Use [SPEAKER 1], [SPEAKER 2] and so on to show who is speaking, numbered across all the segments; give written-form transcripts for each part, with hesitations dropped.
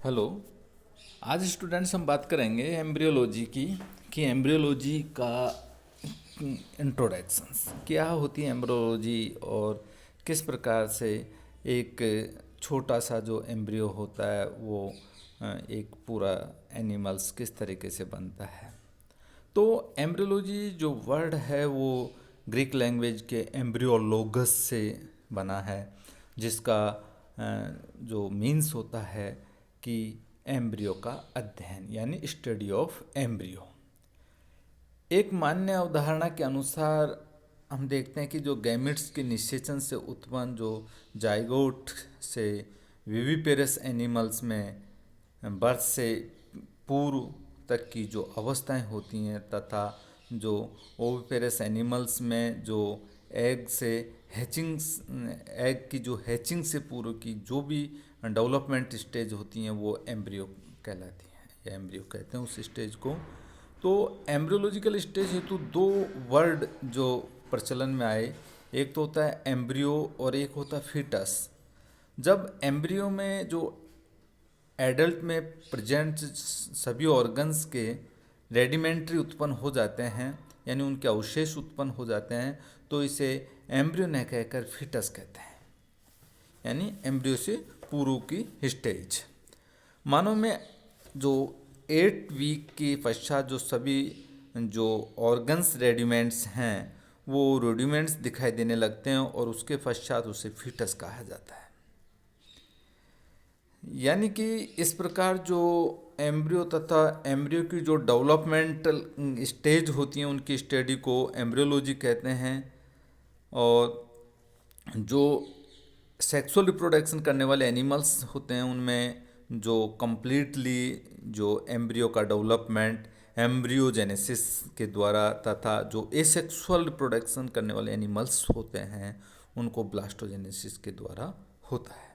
[SPEAKER 1] Hello. आज students हम बात करेंगे एम्ब्रियोलॉजी की कि एम्ब्रियोलॉजी का इंट्रोडक्शंस क्या होती है एम्ब्रियोलॉजी और किस प्रकार से एक छोटा सा जो एम्ब्रियो होता है वो एक पूरा एनिमल्स किस तरीके से बनता है। तो एम्ब्रियोलॉजी जो वर्ड है वो ग्रीक लैंग्वेज के एम्ब्रियोलोगस से बना है, जिसका जो मीन्स होता है कि एम्ब्रियो का अध्ययन यानी स्टडी ऑफ एम्ब्रियो। एक मान्य अवधारणा के अनुसार हम देखते हैं कि जो गैमेट्स के निषेचन से उत्पन्न जो जाइगोट से विविपेरस एनिमल्स में बर्थ से पूर्व तक की जो अवस्थाएं होती हैं तथा जो ओविपेरस एनिमल्स में जो एग से हैचिंग्स एग की जो हैचिंग से पूर्व की जो भी डेवलपमेंट स्टेज होती हैं वो एम्ब्रियो कहलाती हैं या एम्ब्रियो कहते हैं उस स्टेज को। तो एम्ब्रियोलॉजिकल स्टेज हेतु दो वर्ड जो प्रचलन में आए, एक तो होता है एम्ब्रियो और एक होता है फीटस। जब एम्ब्रियो में जो एडल्ट में प्रेजेंट सभी ऑर्गन्स के रेडिमेंट्री उत्पन्न हो जाते हैं यानी उनके अवशेष उत्पन्न हो जाते हैं तो इसे एम्ब्रियो न कहकर फीटस कहते हैं, यानी एम्ब्रियो से पूर्व की स्टेज। मानव में जो 8 वीक के पश्चात जो सभी जो ऑर्गन्स रेडिमेंट्स हैं वो रेडिमेंट्स दिखाई देने लगते हैं और उसके पश्चात उसे फीटस कहा जाता है। यानी कि इस प्रकार जो एम्ब्रियो तथा एम्ब्रियो की जो डेवलपमेंटल स्टेज होती हैं उनकी स्टडी को एम्ब्रियोलॉजी कहते हैं। और जो सेक्सुअल रिप्रोडक्शन करने वाले एनिमल्स होते हैं उनमें जो कंप्लीटली जो एम्ब्रियो का डेवलपमेंट एम्ब्रियोजेनेसिस के द्वारा तथा जो एसेक्सुअल रिप्रोडक्शन करने वाले एनिमल्स होते हैं उनको ब्लास्टोजेनेसिस के द्वारा होता है।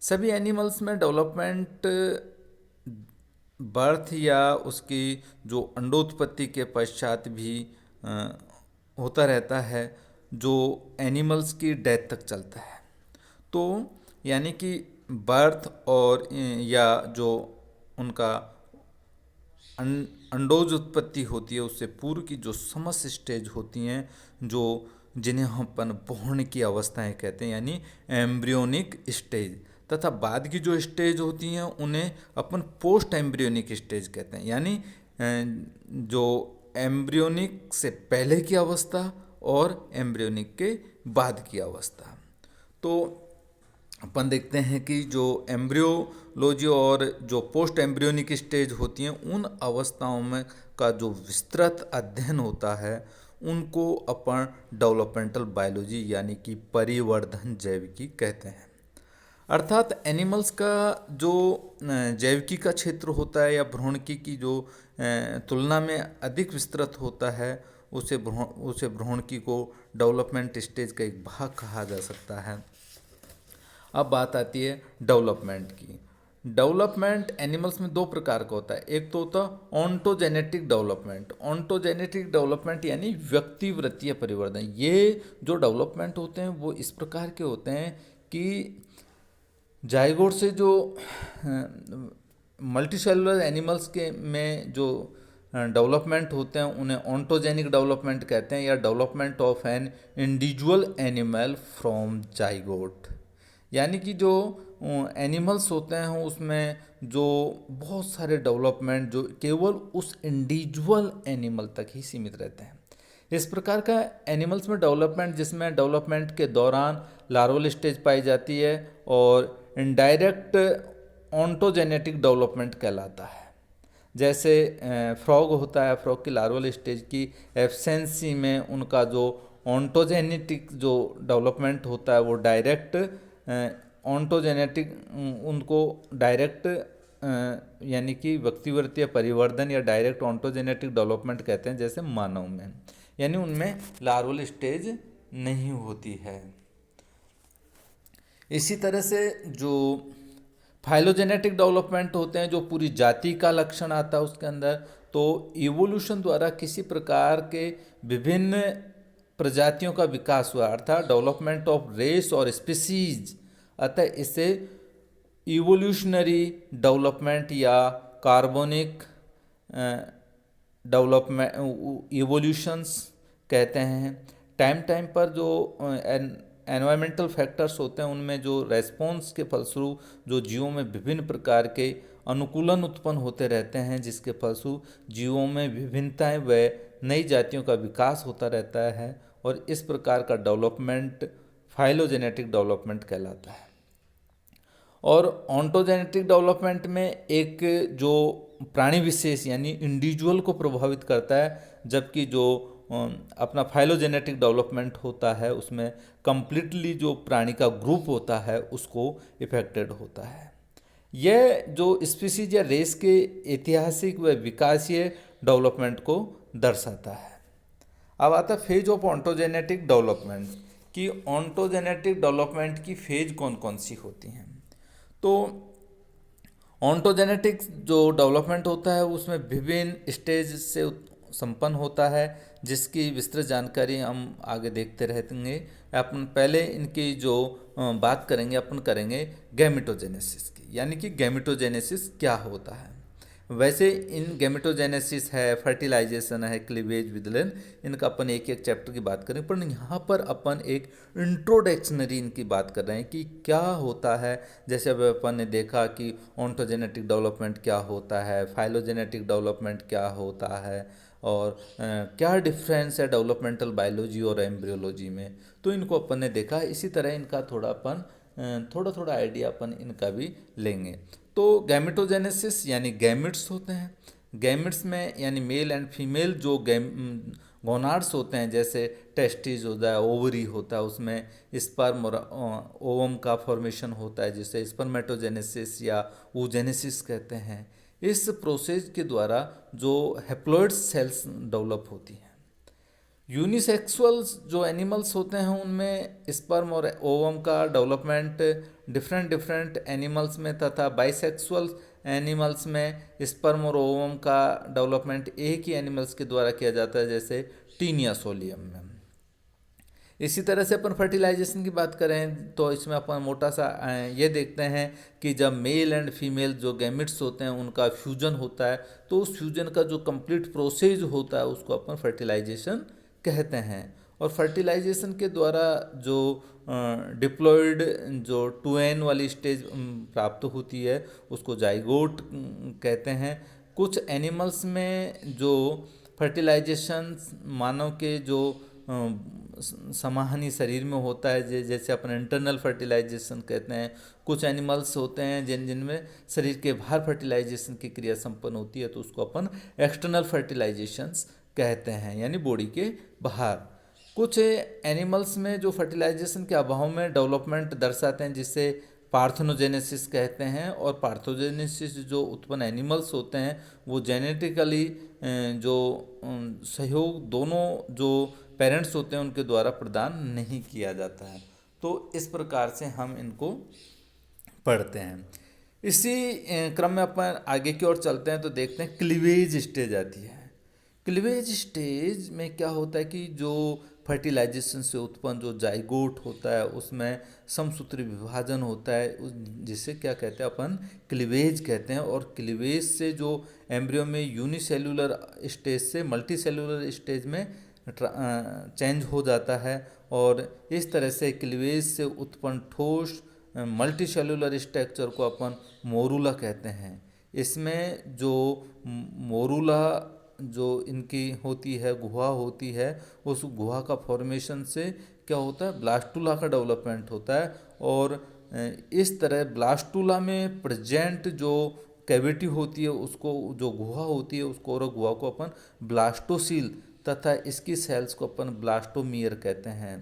[SPEAKER 1] सभी एनिमल्स में डेवलपमेंट बर्थ या उसकी जो अंडोत्पत्ति के पश्चात भी होता रहता है, जो एनिमल्स की डेथ तक चलता है। तो यानी कि बर्थ और या जो उनका अंडोज उत्पत्ति होती है उससे पूर्व की जो समस्त स्टेज होती हैं जो जिन्हें हम अपन बोहण की अवस्थाएं कहते हैं यानी एम्ब्रियोनिक स्टेज, तथा बाद की जो स्टेज होती हैं उन्हें अपन पोस्ट एम्ब्रियोनिक स्टेज कहते हैं, यानी जो एम्ब्रियोनिक से पहले की अवस्था और एम्ब्रियोनिक के बाद की अवस्था। तो अपन देखते हैं कि जो एम्ब्रियोलॉजी और जो पोस्ट एम्ब्रियोनिक स्टेज होती हैं उन अवस्थाओं में का जो विस्तृत अध्ययन होता है उनको अपन डेवलपमेंटल बायोलॉजी यानी कि परिवर्धन जैविकी कहते हैं। अर्थात एनिमल्स का जो जैविकी का क्षेत्र होता है या भ्रूणकी की जो तुलना में अधिक विस्तृत होता है उसे भ्रूणकी को डेवलपमेंट स्टेज का एक भाग कहा जा सकता है। अब बात आती है डेवलपमेंट की। डेवलपमेंट एनिमल्स में दो प्रकार का होता है, एक तो होता है ऑन्टोजेनेटिक डेवलपमेंट। ऑन्टोजेनेटिक डेवलपमेंट यानी व्यक्तिवृत्तीय परिवर्तन। ये जो डेवलपमेंट होते हैं वो इस प्रकार के होते हैं कि जाइगोट से जो मल्टीसेलुलर एनिमल्स के में जो डेवलपमेंट होते हैं उन्हें ऑन्टोजेनिक डेवलपमेंट कहते हैं या development of an individual animal from zygote. यानी कि जो एनिमल्स होते हैं उसमें जो बहुत सारे डेवलपमेंट जो केवल उस इंडिविजुअल एनिमल तक ही सीमित रहते हैं। इस प्रकार का एनिमल्स में डेवलपमेंट जिसमें डेवलपमेंट के दौरान लार्वल स्टेज पाई जाती है और इनडायरेक्ट ऑन्टोजेनेटिक डेवलपमेंट कहलाता है। जैसे फ्रॉग होता है, फ्रॉग की लार्वल स्टेज की एब्सेंसी में उनका जो ऑन्टोजेनेटिक जो डेवलपमेंट होता है वो डायरेक्ट ऑन्टोजेनेटिक उनको डायरेक्ट यानी कि व्यक्तिवृत्तीय परिवर्धन या डायरेक्ट ऑन्टोजेनेटिक डेवलपमेंट कहते हैं, जैसे मानव में, यानी उनमें लार्वल स्टेज नहीं होती है। इसी तरह से जो फाइलोजेनेटिक डेवलपमेंट होते हैं जो पूरी जाति का लक्षण आता है उसके अंदर, तो इवोल्यूशन द्वारा किसी प्रकार के विभिन्न प्रजातियों का विकास हुआ, अर्थात डेवलपमेंट ऑफ रेस और स्पीसीज। अतः इसे इवोल्यूशनरी डेवलपमेंट या कार्बोनिक डेवलपमेंट इवोल्यूशंस कहते हैं। टाइम टाइम पर जो एनवायरमेंटल फैक्टर्स होते हैं उनमें जो रेस्पॉन्स के फलस्वरूप जो जीवों में विभिन्न प्रकार के अनुकूलन उत्पन्न होते रहते हैं, जिसके फलस्वरूप जीवों में विभिन्नताएं व नई जातियों का विकास होता रहता है और इस प्रकार का डेवलपमेंट फाइलोजेनेटिक डेवलपमेंट कहलाता है। और ऑन्टोजेनेटिक डेवलपमेंट में एक जो प्राणी विशेष यानी इंडिविजुअल को प्रभावित करता है, जबकि जो अपना फाइलोजेनेटिक डेवलपमेंट होता है उसमें कंप्लीटली जो प्राणी का ग्रुप होता है उसको इफेक्टेड होता है। यह जो स्पीसीज या रेस के ऐतिहासिक व विकासीय डेवलपमेंट को दर्शाता है। अब आता है फेज ऑफ ऑन्टोजेनेटिक डेवलपमेंट कि ऑन्टोजेनेटिक डेवलपमेंट की फेज कौन कौन सी होती हैं। तो ऑन्टोजेनेटिक जो डेवलपमेंट होता है उसमें विभिन्न स्टेज से संपन्न होता है, जिसकी विस्तृत जानकारी हम आगे देखते रहेंगे। अपन पहले इनकी जो बात करेंगे अपन करेंगे गैमेटोजेनेसिस की, यानी कि गैमेटोजेनेसिस क्या होता है। वैसे इन गैमेटोजेनेसिस है, फर्टिलाइजेशन है, क्लीवेज, विदलन, इनका अपन एक एक चैप्टर की बात करें, पर यहाँ पर अपन एक इंट्रोडक्शनरी इनकी बात कर रहे हैं कि क्या होता है। जैसे अब अपन ने देखा कि ऑन्टोजेनेटिक डेवलपमेंट क्या होता है, फाइलोजेनेटिक डेवलपमेंट क्या होता है और क्या डिफरेंस है डेवलपमेंटल बायोलॉजी और एम्ब्रियोलॉजी में, तो इनको अपन ने देखा। इसी तरह इनका थोड़ा अपन थोड़ा आइडिया अपन इनका भी लेंगे। तो गैमेटोजेनेसिस यानी गैमिट्स होते हैं। गैमिट्स में यानी मेल एंड फीमेल जो गोनाड्स होते हैं, जैसे टेस्टिस होता है, ओवरी होता है, उसमें स्पर्म और ओवम का फॉर्मेशन होता है, जिसे स्पर्मेटोजेनेसिस या oogenesis कहते हैं। इस प्रोसेस के द्वारा जो हैप्लॉइड सेल्स डेवलप होती हैं। यूनिसेक्सुअल्स जो एनिमल्स होते हैं उनमें स्पर्म और ओवम का डेवलपमेंट डिफरेंट एनिमल्स में तथा बाइसेक्सुअल एनिमल्स में स्पर्म और ओवम का डेवलपमेंट एक ही एनिमल्स के द्वारा किया जाता है, जैसे टीनिया सोलियम में। इसी तरह से अपन फर्टिलाइजेशन की बात करें तो इसमें अपन मोटा सा ये देखते हैं कि जब मेल एंड फीमेल जो गैमिट्स होते हैं उनका फ्यूजन होता है, तो उस फ्यूजन का जो कंप्लीट प्रोसेस होता है उसको अपन फर्टिलाइजेशन कहते हैं। और फर्टिलाइजेशन के द्वारा जो डिप्लॉयड जो 2n वाली स्टेज प्राप्त होती है उसको जाइगोट कहते हैं। कुछ एनिमल्स में जो फर्टिलाइजेशन मानव के जो समाहनी शरीर में होता है, जैसे अपन इंटरनल फर्टिलाइजेशन कहते हैं। कुछ एनिमल्स होते हैं जिनमें शरीर के बाहर फर्टिलाइजेशन की क्रिया संपन्न होती है, तो उसको अपन एक्सटर्नल फर्टिलाइजेशंस कहते हैं, यानी बॉडी के बाहर। कुछ एनिमल्स में जो फर्टिलाइजेशन के अभाव में डेवलपमेंट दर्शाते हैं, जिसे पार्थेनोजेनेसिस कहते हैं। और पार्थोजेनेसिस जो उत्पन्न एनिमल्स होते हैं वो जेनेटिकली जो सहयोग दोनों जो पेरेंट्स होते हैं उनके द्वारा प्रदान नहीं किया जाता है। तो इस प्रकार से हम इनको पढ़ते हैं। इसी क्रम में अपन आगे की ओर चलते हैं तो देखते हैं क्लीवेज स्टेज आती है। क्लीवेज स्टेज में क्या होता है कि जो फर्टिलाइजेशन से उत्पन्न जो जाइगोट होता है उसमें समसूत्री विभाजन होता है, जिसे क्या कहते हैं अपन क्लीवेज कहते हैं। और क्लीवेज से जो एम्ब्रियो में यूनिसेल्यूलर स्टेज से मल्टीसेल्यूलर स्टेज में चेंज हो जाता है। और इस तरह से क्लीवेज से उत्पन्न ठोस मल्टीसेल्यूलर स्ट्रक्चर को अपन मोरूला कहते हैं। इसमें जो मोरूला जो इनकी होती है, गुहा होती है, उस गुहा का फॉर्मेशन से क्या होता है, ब्लास्टुला का डेवलपमेंट होता है। और इस तरह ब्लास्टुला में प्रेजेंट जो कैविटी होती है उसको, जो गुहा होती है उसको, और गुहा को अपन ब्लास्टोसील तथा इसकी सेल्स को अपन ब्लास्टोमियर कहते हैं।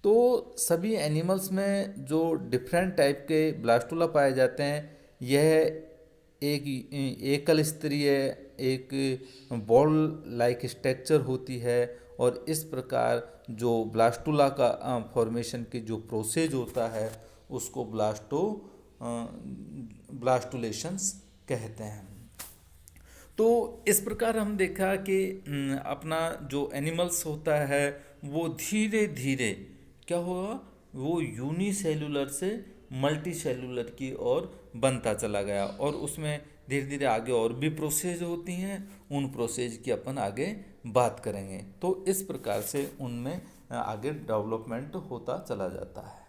[SPEAKER 1] तो सभी एनिमल्स में जो डिफरेंट टाइप के ब्लास्टुला पाए जाते हैं, यह एक एकल स्तरीय एक बॉल लाइक स्ट्रक्चर होती है। और इस प्रकार जो ब्लास्टुला का फॉर्मेशन की जो प्रोसेस होता है उसको ब्लास्टुलेशंस कहते हैं। तो इस प्रकार हम देखा कि अपना जो एनिमल्स होता है वो धीरे धीरे क्या होगा, वो यूनिसेल्यूलर से मल्टीसेल्यूलर की ओर बनता चला गया, और उसमें धीरे धीरे आगे और भी प्रोसेस होती हैं, उन प्रोसेस की अपन आगे बात करेंगे। तो इस प्रकार से उनमें आगे डेवलपमेंट होता चला जाता है।